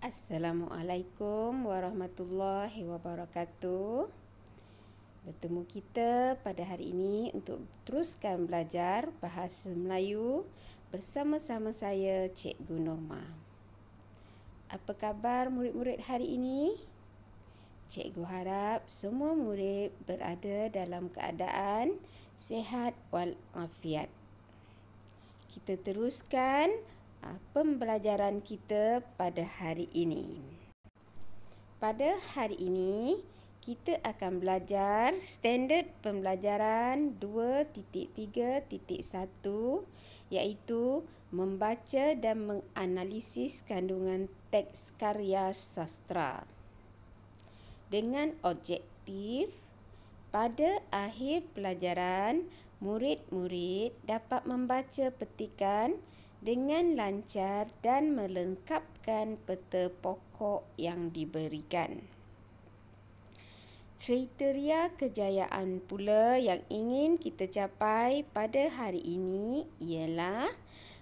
Assalamualaikum warahmatullahi wabarakatuh. Bertemu kita pada hari ini untuk teruskan belajar bahasa Melayu bersama-sama saya, Cikgu Norma. Apa khabar murid-murid hari ini? Cikgu harap semua murid berada dalam keadaan sihat walafiat. Kita teruskan pembelajaran kita pada hari ini. Pada hari ini, kita akan belajar standard pembelajaran 2.3.1 iaitu membaca dan menganalisis kandungan teks karya sastra. Dengan objektif, pada akhir pelajaran, murid-murid dapat membaca petikan dengan lancar dan melengkapkan peta pokok yang diberikan. Kriteria kejayaan pula yang ingin kita capai pada hari ini ialah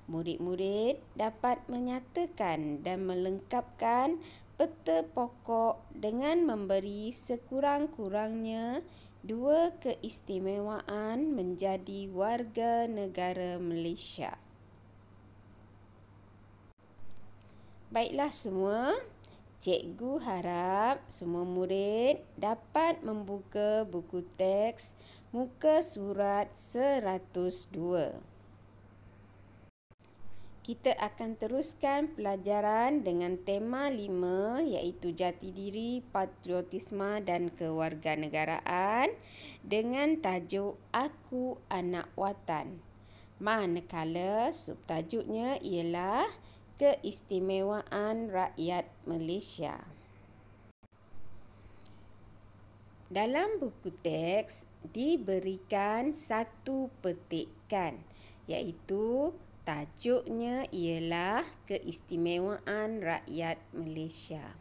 murid-murid dapat menyatakan dan melengkapkan peta pokok dengan memberi sekurang-kurangnya 2 keistimewaan menjadi warga negara Malaysia. Baiklah semua, cikgu harap semua murid dapat membuka buku teks muka surat 102. Kita akan teruskan pelajaran dengan tema 5 iaitu jati diri, patriotisme dan kewarganegaraan dengan tajuk Aku Anak Watan. Manakala subtajuknya ialah Keistimewaan Rakyat Malaysia. Dalam buku teks diberikan satu petikan iaitu tajuknya ialah Keistimewaan Rakyat Malaysia.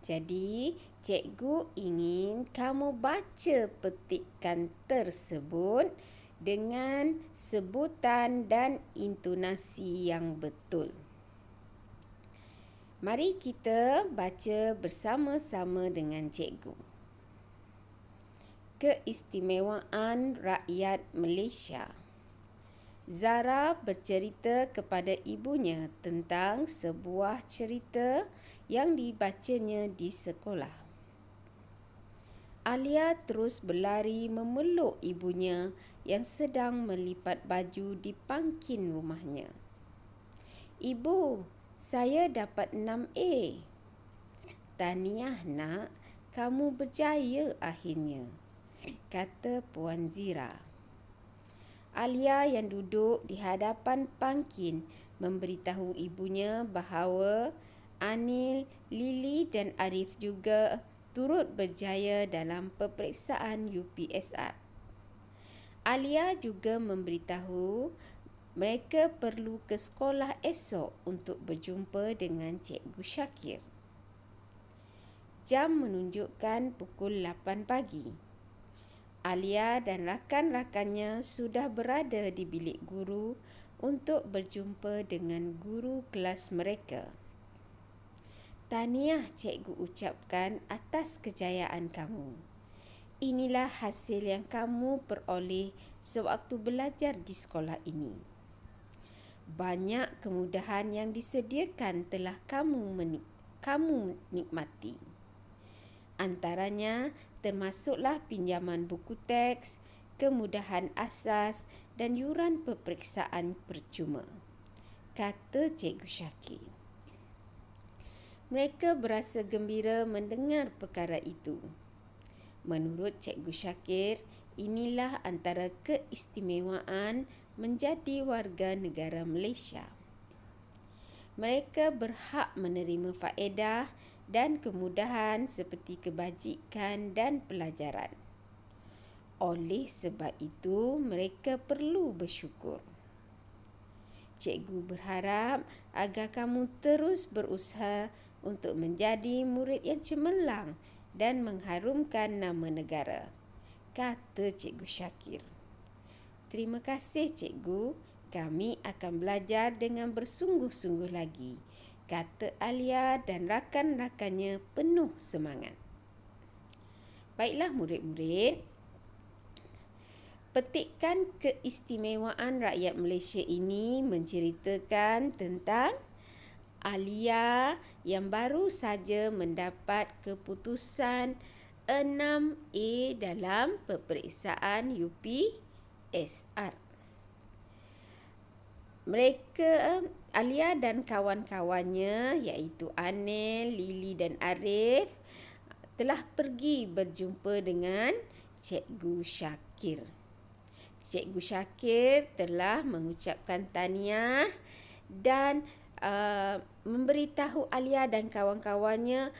Jadi, cikgu ingin kamu baca petikan tersebut dengan sebutan dan intonasi yang betul. Mari kita baca bersama-sama dengan cikgu. Keistimewaan Rakyat Malaysia. Zara bercerita kepada ibunya tentang sebuah cerita yang dibacanya di sekolah. Alia terus berlari memeluk ibunya yang sedang melipat baju di pangkin rumahnya. Ibu, saya dapat 6A. Tahniah nak, kamu berjaya akhirnya, kata Puan Zira. Alia yang duduk di hadapan pangkin memberitahu ibunya bahawa Anil, Lily dan Arif juga turut berjaya dalam peperiksaan UPSR. Alia juga memberitahu mereka perlu ke sekolah esok untuk berjumpa dengan Cikgu Syakir. Jam menunjukkan pukul 8 pagi. Alia dan rakan-rakannya sudah berada di bilik guru untuk berjumpa dengan guru kelas mereka. Tahniah cikgu ucapkan atas kejayaan kamu. Inilah hasil yang kamu peroleh sewaktu belajar di sekolah ini. Banyak kemudahan yang disediakan telah kamu nikmati. Antaranya termasuklah pinjaman buku teks, kemudahan asas dan yuran peperiksaan percuma, kata Cikgu Syakir. Mereka berasa gembira mendengar perkara itu. Menurut Cikgu Syakir, inilah antara keistimewaan menjadi warga negara Malaysia. Mereka berhak menerima faedah dan kemudahan seperti kebajikan dan pelajaran. Oleh sebab itu, mereka perlu bersyukur. Cikgu berharap agar kamu terus berusaha untuk menjadi murid yang cemerlang dan mengharumkan nama negara, kata Cikgu Syakir. Terima kasih cikgu, kami akan belajar dengan bersungguh-sungguh lagi. kata Alia dan rakan-rakannya penuh semangat. Baiklah murid-murid, petikan keistimewaan rakyat Malaysia ini menceritakan tentang Alia yang baru saja mendapat keputusan 6A dalam peperiksaan UPSR. Alia dan kawan-kawannya iaitu Anel, Lily dan Arif telah pergi berjumpa dengan Cikgu Syakir. Cikgu Syakir telah mengucapkan tahniah dan memberitahu Alia dan kawan-kawannya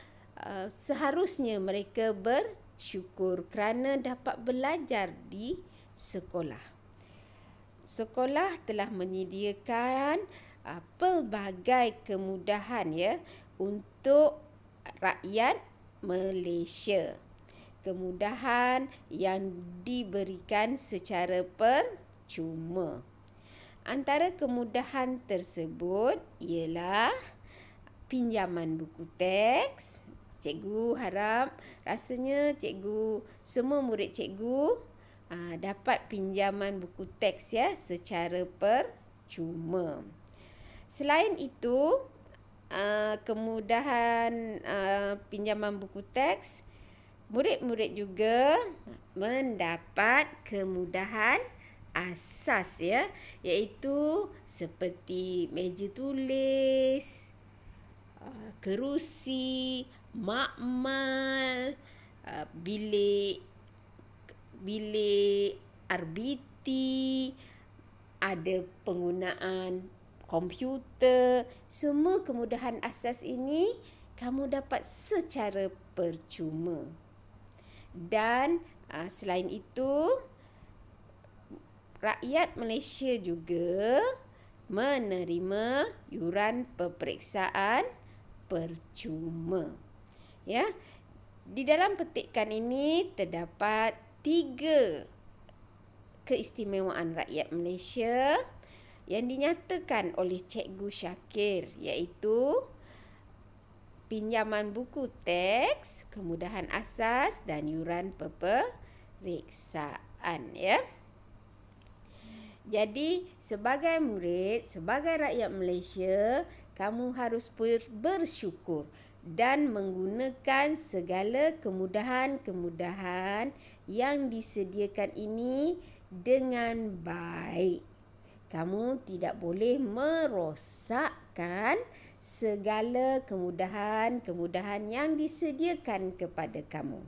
seharusnya mereka bersyukur kerana dapat belajar di sekolah. Sekolah telah menyediakan pelbagai kemudahan untuk rakyat Malaysia. Kemudahan yang diberikan secara percuma. Antara kemudahan tersebut ialah pinjaman buku teks. Cikgu harap rasanya semua murid cikgu dapat pinjaman buku teks secara percuma. Selain itu, kemudahan pinjaman buku teks, murid-murid juga mendapat kemudahan asas iaitu seperti meja tulis, kerusi, makmal, bilik RBT, ada penggunaan komputer. Semua kemudahan asas ini kamu dapat secara percuma. Dan selain itu, rakyat Malaysia juga menerima yuran peperiksaan percuma. Di dalam petikan ini terdapat 3 keistimewaan rakyat Malaysia yang dinyatakan oleh Cikgu Syakir, iaitu pinjaman buku teks, kemudahan asas dan yuran peperiksaan. Jadi sebagai murid, sebagai rakyat Malaysia, kamu harus bersyukur dan menggunakan segala kemudahan-kemudahan yang disediakan ini dengan baik. Kamu tidak boleh merosakkan segala kemudahan-kemudahan yang disediakan kepada kamu.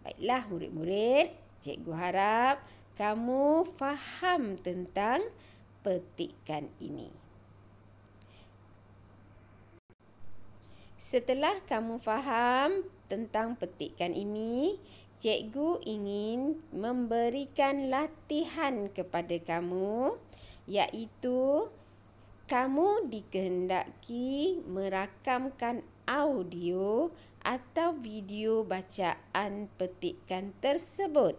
Baiklah murid-murid, cikgu harap kamu faham tentang petikan ini. Setelah kamu faham tentang petikan ini, cikgu ingin memberikan latihan kepada kamu, iaitu kamu dikehendaki merakamkan audio atau video bacaan petikan tersebut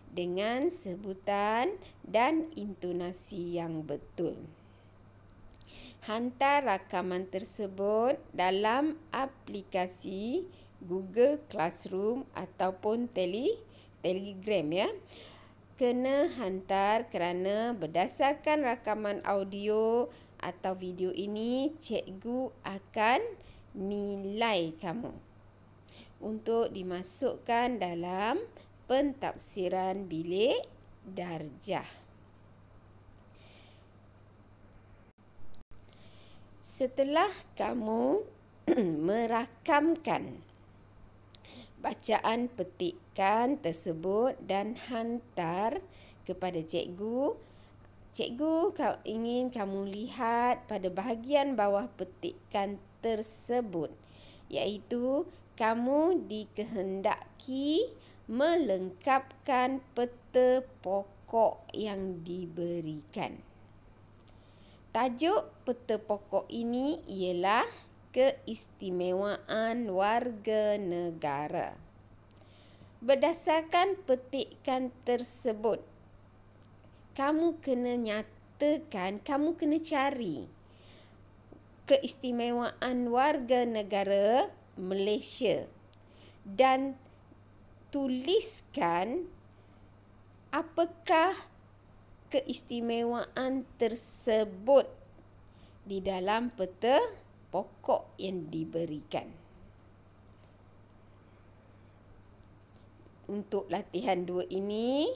dengan sebutan dan intonasi yang betul. Hantar rakaman tersebut dalam aplikasi Google Classroom ataupun Telegram. Kena hantar kerana berdasarkan rakaman audio atau video ini, cikgu akan nilai kamu untuk dimasukkan dalam pentafsiran bilik darjah. Setelah kamu merakamkan bacaan petikan tersebut dan hantar kepada cikgu, cikgu ingin kamu lihat pada bahagian bawah petikan tersebut, iaitu kamu dikehendaki melengkapkan peta pokok yang diberikan. Tajuk peta pokok ini ialah keistimewaan warga negara. Berdasarkan petikan tersebut, kamu kena nyatakan, kamu kena cari keistimewaan warga negara Malaysia dan tuliskan apakah keistimewaan tersebut di dalam peta pokok yang diberikan. Untuk latihan 2 ini,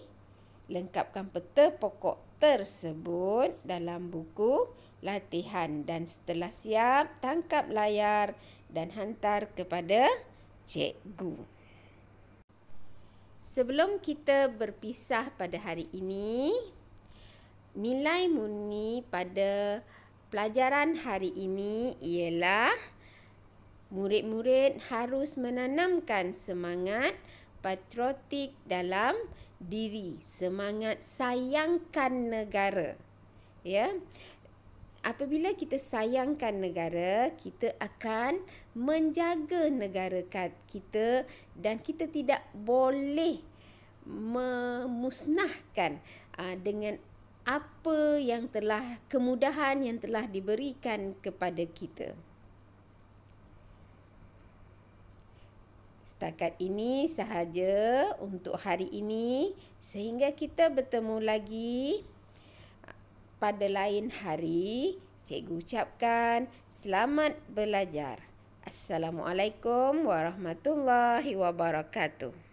lengkapkan peta pokok tersebut dalam buku latihan dan setelah siap, tangkap layar dan hantar kepada cikgu. Sebelum kita berpisah pada hari ini, nilai murni pada pelajaran hari ini ialah murid-murid harus menanamkan semangat patriotik dalam diri, semangat sayangkan negara. Ya. Apabila kita sayangkan negara, kita akan menjaga negara kita dan kita tidak boleh memusnahkan dengan apa yang telah, kemudahan yang telah diberikan kepada kita. Setakat ini sahaja untuk hari ini, sehingga kita bertemu lagi pada lain hari. Cikgu ucapkan selamat belajar. Assalamualaikum warahmatullahi wabarakatuh.